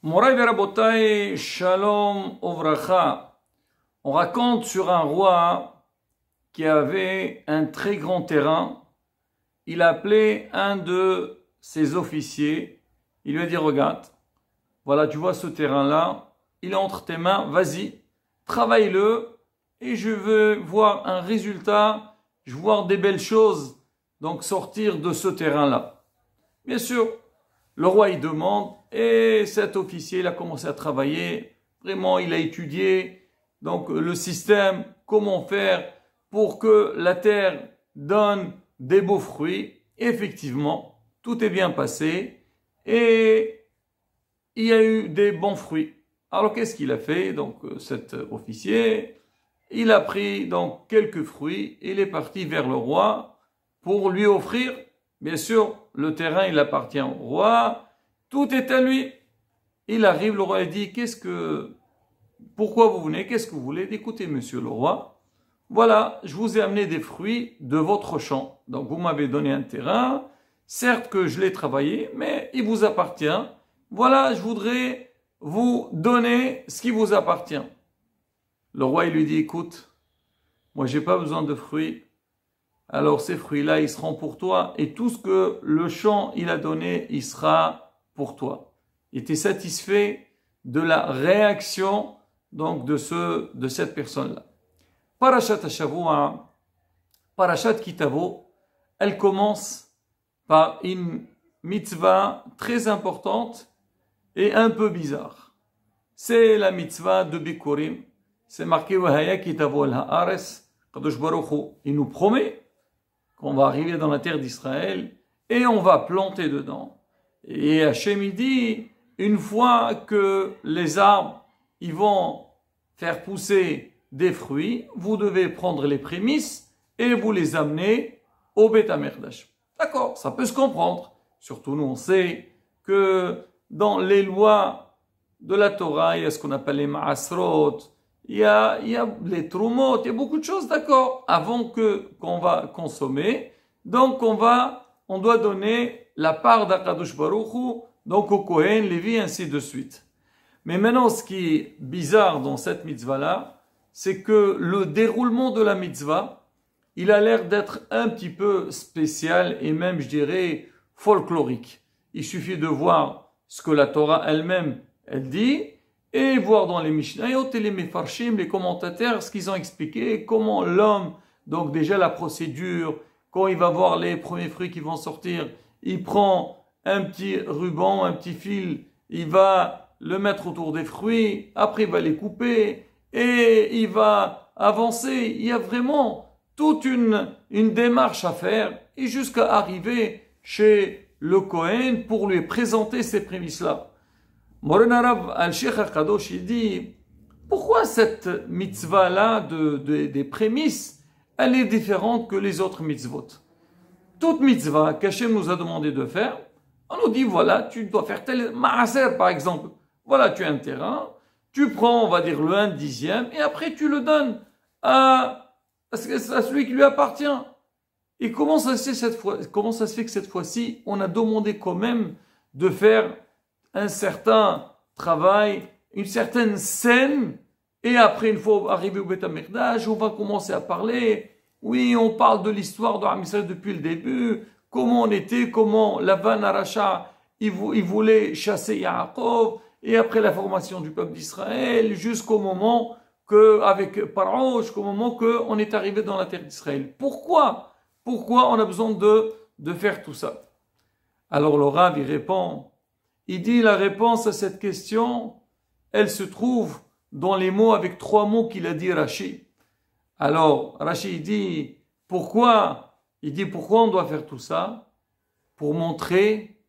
Moray Verabotai, Shalom Ovracha. On raconte sur un roi qui avait un très grand terrain. Il a appelé un de ses officiers. Il lui a dit, regarde, voilà, tu vois ce terrain-là, il est entre tes mains, vas-y, travaille-le et je veux voir un résultat, je veux voir des belles choses, donc sortir de ce terrain-là. Bien sûr, le roi il demande et cet officier il a commencé à travailler, vraiment il a étudié donc le système, comment faire pour que la terre donne des beaux fruits. Et effectivement, tout est bien passé et il y a eu des bons fruits. Alors qu'est-ce qu'il a fait? Donc cet officier, il a pris donc quelques fruits et il est parti vers le roi pour lui offrir. Bien sûr, le terrain, il appartient au roi. Tout est à lui. Il arrive, le roi dit, pourquoi vous venez? Qu'est-ce que vous voulez? Écoutez, monsieur le roi, voilà, je vous ai amené des fruits de votre champ. Donc, vous m'avez donné un terrain. Certes que je l'ai travaillé, mais il vous appartient. Voilà, je voudrais vous donner ce qui vous appartient. Le roi, il lui dit, écoute, moi, j'ai pas besoin de fruits. Alors ces fruits-là, ils seront pour toi et tout ce que le champ il a donné, il sera pour toi. Il était satisfait de la réaction donc de cette personne-là. Parashat Shavua, Parashat Kitavo, elle commence par une mitzvah très importante et un peu bizarre. C'est la mitzvah de Bikurim. C'est marqué Wahaya Kitavo al-Haares. Kadosh Baruch Hu, il nous promet qu'on va arriver dans la terre d'Israël et on va planter dedans. Et Hachem il dit, une fois que les arbres ils vont faire pousser des fruits, vous devez prendre les prémices et vous les amener au Beth Amikdash. D'accord, ça peut se comprendre. Surtout nous on sait que dans les lois de la Torah, il y a ce qu'on appelle les Ma'asrot, il y a les trumot, il y a beaucoup de choses, d'accord, avant qu'on va consommer. Donc, on doit donner la part d'Akadosh Baruch Hu, donc au Kohen, Lévi, ainsi de suite. Mais maintenant, ce qui est bizarre dans cette mitzvah-là, c'est que le déroulement de la mitzvah, il a l'air d'être un petit peu spécial et même, je dirais, folklorique. Il suffit de voir ce que la Torah elle-même, elle dit, et voir dans les Mishnayot et les Mefarshim, les commentateurs, ce qu'ils ont expliqué, comment l'homme, donc déjà la procédure, quand il va voir les premiers fruits qui vont sortir, il prend un petit ruban, un petit fil, il va le mettre autour des fruits, après il va les couper, et il va avancer. Il y a vraiment toute une démarche à faire, et jusqu'à arriver chez le Kohen pour lui présenter ces prémices-là. Morena Rav al-Sheikh al-Kadosh, il dit, pourquoi cette mitzvah-là des prémices, elle est différente que les autres mitzvot? Toute mitzvah qu'Hachem nous a demandé de faire, on nous dit, voilà, tu dois faire tel maaser, par exemple. Voilà, tu as un terrain, tu prends, on va dire, le 1/10, et après tu le donnes à celui qui lui appartient. Et comment ça se fait que cette fois-ci, on a demandé quand même de faire un certain travail, une certaine scène, et après, une fois arrivé au Beth Amikdash, on va commencer à parler. Oui, on parle de l'histoire de Am Yisraël depuis le début, comment on était, comment Lavan Aracha, il voulait chasser Yaakov, et après la formation du peuple d'Israël, jusqu'au moment avec Paro, jusqu'au moment qu'on est arrivé dans la terre d'Israël. Pourquoi on a besoin de faire tout ça? Alors le Rav, il répond, il dit la réponse à cette question, elle se trouve dans les mots avec 3 mots qu'il a dit Rashi. Alors Rashi dit pourquoi? Il dit pourquoi on doit faire tout ça? Pour montrer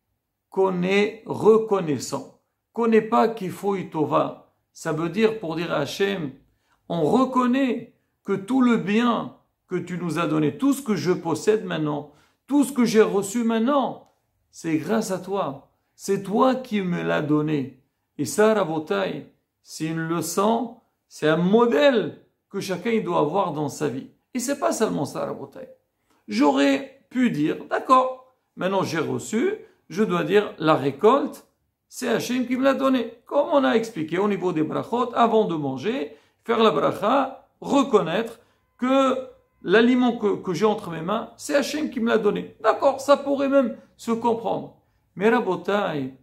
qu'on est reconnaissant, qu'on n'est pas Kifou Tova. Ça veut dire pour dire à Hachem, on reconnaît que tout le bien que tu nous as donné, tout ce que je possède maintenant, tout ce que j'ai reçu maintenant, c'est grâce à toi. C'est toi qui me l'as donné. Et ça, Rabotai, c'est une leçon, c'est un modèle que chacun doit avoir dans sa vie. Et c'est pas seulement ça, Rabotai. J'aurais pu dire, d'accord, maintenant j'ai reçu, je dois dire la récolte, c'est Hachem qui me l'a donné. Comme on a expliqué au niveau des brachot, avant de manger, faire la bracha, reconnaître que l'aliment que j'ai entre mes mains, c'est Hachem qui me l'a donné. D'accord, ça pourrait même se comprendre. Mais Rabotai,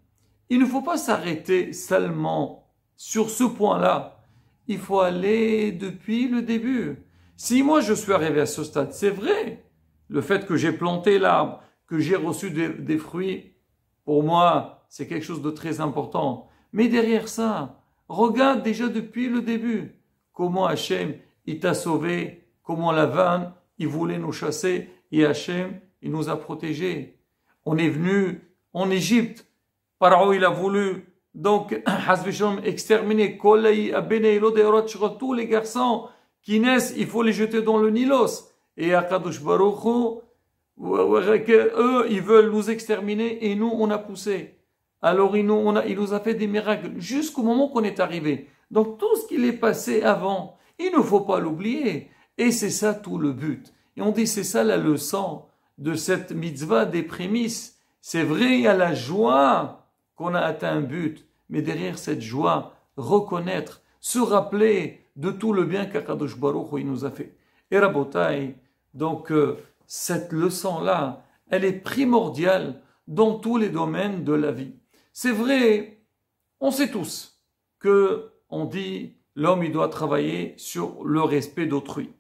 il ne faut pas s'arrêter seulement sur ce point-là. Il faut aller depuis le début. Si moi je suis arrivé à ce stade, c'est vrai, le fait que j'ai planté l'arbre, que j'ai reçu des fruits, pour moi, c'est quelque chose de très important. Mais derrière ça, regarde déjà depuis le début comment Hachem, il t'a sauvé, comment Lavan, il voulait nous chasser, et Hachem, il nous a protégés. On est venu en Égypte, Pharaon, il a voulu donc exterminer tous les garçons qui naissent, il faut les jeter dans le Nilos. Et Akadosh Baruch Hu, eux, ils veulent nous exterminer et nous, on a poussé. Alors, il nous a fait des miracles jusqu'au moment qu'on est arrivé. Donc, tout ce qui est passé avant, il ne faut pas l'oublier. Et c'est ça tout le but. Et on dit, c'est ça la leçon de cette mitzvah des prémices. C'est vrai, il y a la joie qu'on a atteint un but. Mais derrière cette joie, reconnaître, se rappeler de tout le bien qu'Akadosh Baruch Hu il nous a fait. Et Rabotai, donc cette leçon-là, elle est primordiale dans tous les domaines de la vie. C'est vrai, on sait tous que on dit l'homme il doit travailler sur le respect d'autrui.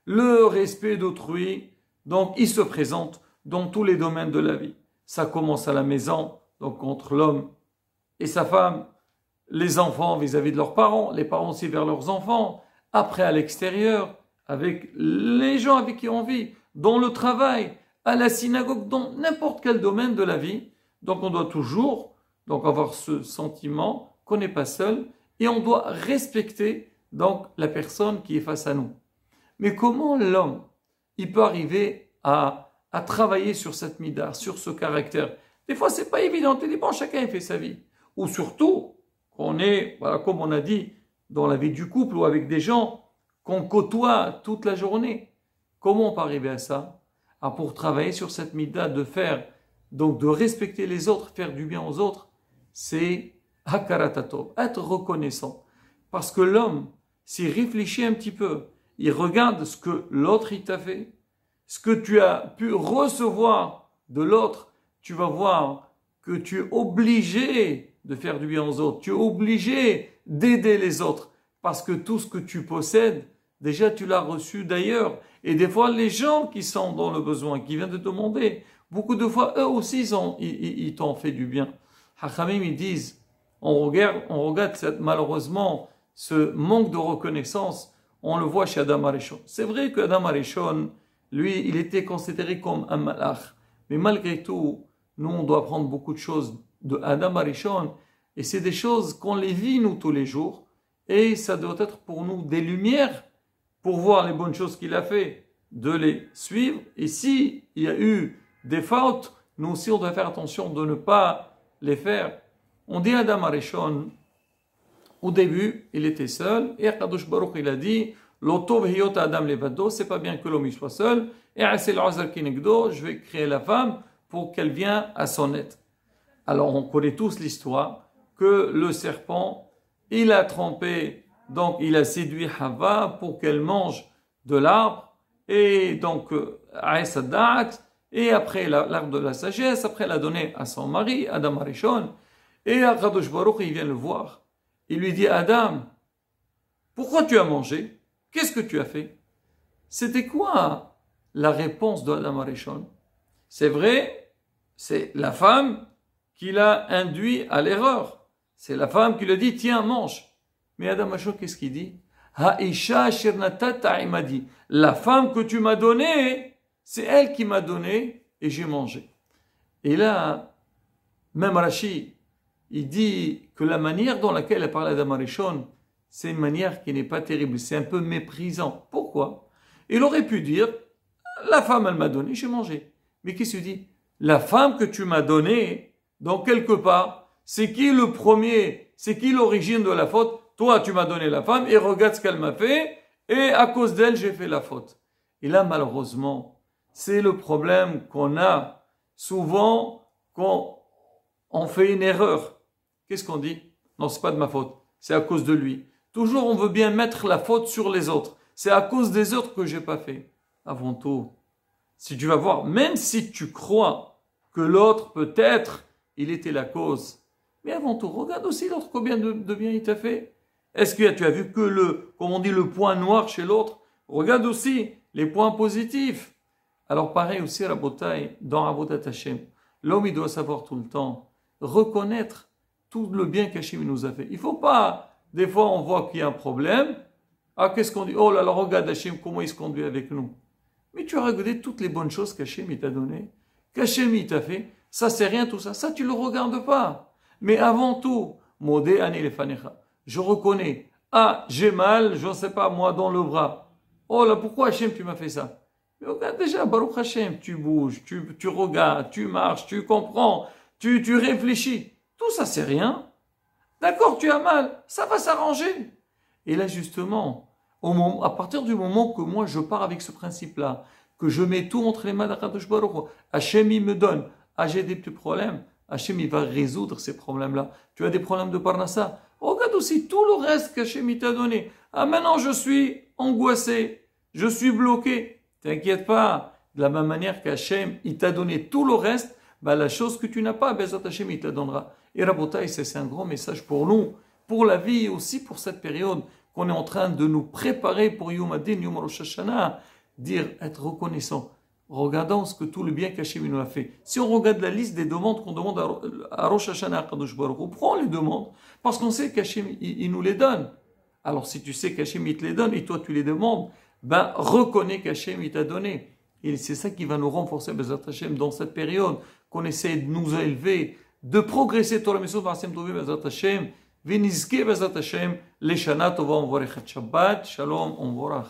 Le respect d'autrui, donc il se présente dans tous les domaines de la vie. Ça commence à la maison, donc entre l'homme et sa femme, les enfants vis-à-vis de leurs parents, les parents aussi vers leurs enfants, après à l'extérieur, avec les gens avec qui on vit, dans le travail, à la synagogue, dans n'importe quel domaine de la vie. Donc on doit toujours donc avoir ce sentiment qu'on n'est pas seul et on doit respecter donc la personne qui est face à nous. Mais comment l'homme, il peut arriver à travailler sur cette mida, sur ce caractère? Des fois, c'est pas évident. Tu dis, bon, chacun fait sa vie. Ou surtout, on est, voilà, comme on a dit, dans la vie du couple ou avec des gens qu'on côtoie toute la journée. Comment on peut arriver à ça? Pour travailler sur cette mida, de faire, donc de respecter les autres, faire du bien aux autres, c'est hakaratov, être reconnaissant. Parce que l'homme, s'il réfléchit un petit peu, il regarde ce que l'autre il t'a fait, ce que tu as pu recevoir de l'autre, tu vas voir que tu es obligé de faire du bien aux autres, tu es obligé d'aider les autres, parce que tout ce que tu possèdes, déjà tu l'as reçu d'ailleurs. Et des fois, les gens qui sont dans le besoin, qui viennent de te demander, beaucoup de fois, eux aussi, ils t'ont fait du bien. Hachamim, ils disent, on regarde malheureusement ce manque de reconnaissance, on le voit chez Adam Arishon. C'est vrai que Adam Arishon, lui, il était considéré comme un malach. Mais malgré tout, nous, on doit apprendre beaucoup de choses de Adam Arishon. Et c'est des choses qu'on les vit, nous, tous les jours. Et ça doit être pour nous des lumières pour voir les bonnes choses qu'il a fait, de les suivre. Et s'il y a eu des fautes, nous aussi, on doit faire attention de ne pas les faire. On dit Adam Arishon, au début, il était seul, et Akadosh Baruch il a dit, L'otov hiyot Adam levado, c'est pas bien que l'homme soit seul, et c'est l'azar kinegdo, je vais créer la femme pour qu'elle vienne à son aide. Alors on connaît tous l'histoire que le serpent, il a trompé, donc il a séduit Hava pour qu'elle mange de l'arbre, et donc Aïsadat, et après l'arbre de la sagesse, après elle a donné à son mari, Adam Arishon, et Akadosh Baruch il vient le voir. Il lui dit, Adam, pourquoi tu as mangé? Qu'est-ce que tu as fait? C'était quoi la réponse de Adam Arishon? C'est vrai, c'est la femme qui l'a induit à l'erreur. C'est la femme qui lui a dit, tiens, mange. Mais Adam Arishon, qu'est-ce qu'il dit? Ha'isha shirnatata imadi. La femme que tu m'as donnée, c'est elle qui m'a donné et j'ai mangé. Et là, même Rashi, il dit que la manière dans laquelle elle parle à Adam Arishon, c'est une manière qui n'est pas terrible, c'est un peu méprisant. Pourquoi? Il aurait pu dire, la femme elle m'a donné, j'ai mangé. Mais qu'est-ce qu'il dit? La femme que tu m'as donnée, donc quelque part, c'est qui le premier, c'est qui l'origine de la faute? Toi tu m'as donné la femme et regarde ce qu'elle m'a fait et à cause d'elle j'ai fait la faute. Et là malheureusement, c'est le problème qu'on a souvent quand on fait une erreur. qu'est-ce qu'on dit? Non, c'est pas de ma faute, c'est à cause de lui. Toujours, on veut bien mettre la faute sur les autres. C'est à cause des autres que j'ai pas fait. Avant tout, si tu vas voir, même si tu crois que l'autre, peut-être, il était la cause, mais avant tout, regarde aussi l'autre, combien de bien il t'a fait. Est-ce que tu as vu que comme on dit, le point noir chez l'autre? Regarde aussi les points positifs. Alors pareil aussi, Rabotai, dans Avodat Hashem, l'homme, il doit savoir tout le temps, reconnaître tout le bien qu'Hachem nous a fait. Il ne faut pas, des fois on voit qu'il y a un problème, ah qu'est-ce qu'on dit? Oh là là, regarde Hachem, comment il se conduit avec nous. Mais tu as regardé toutes les bonnes choses qu'Hachem t'a données, qu'Hachem t'a fait, ça c'est rien tout ça, ça tu ne le regardes pas. Mais avant tout, Modé Ani Lefanecha, je reconnais, ah j'ai mal, je ne sais pas moi dans le bras. Oh là, pourquoi Hachem tu m'as fait ça? Mais regarde déjà, Baruch Hashem, tu bouges, tu regardes, tu marches, tu comprends, tu réfléchis. Tout ça, c'est rien. D'accord, tu as mal, ça va s'arranger. Et là, justement, à partir du moment que moi, je pars avec ce principe-là, que je mets tout entre les mains d'Akadosh Baruch Hu, Hachem, il me donne. Ah, j'ai des petits problèmes. Hachem, il va résoudre ces problèmes-là. Tu as des problèmes de Parnassa. Regarde aussi tout le reste qu'Hachem t'a donné. Ah, maintenant, je suis angoissé. Je suis bloqué. T'inquiète pas, de la même manière qu'Hachem, il t'a donné tout le reste, bah, la chose que tu n'as pas, Bezat Hachem, il te donnera. Et Rabotai, c'est un grand message pour nous, pour la vie et aussi pour cette période qu'on est en train de nous préparer pour Yom Adin, Yom Rosh Hashanah, dire, être reconnaissant. Regardons ce que tout le bien qu'Hachem nous a fait. Si on regarde la liste des demandes qu'on demande à Rosh Hashanah, à Kadosh Baruch Hu, pourquoi on les demande? Parce qu'on sait qu'Hachem, il nous les donne. Alors si tu sais qu'Hachem, il te les donne et toi tu les demandes, ben, reconnais qu'Hachem, il t'a donné. Et c'est ça qui va nous renforcer, Bezat Hashem, dans cette période, qu'on essaie de nous élever, de progresser, Torah Mesud, Vasem Tovim, Bezat Hashem, Venizke, Bezat Hashem, Leshana Tova, on vorech Shabbat, Shalom, on vorach.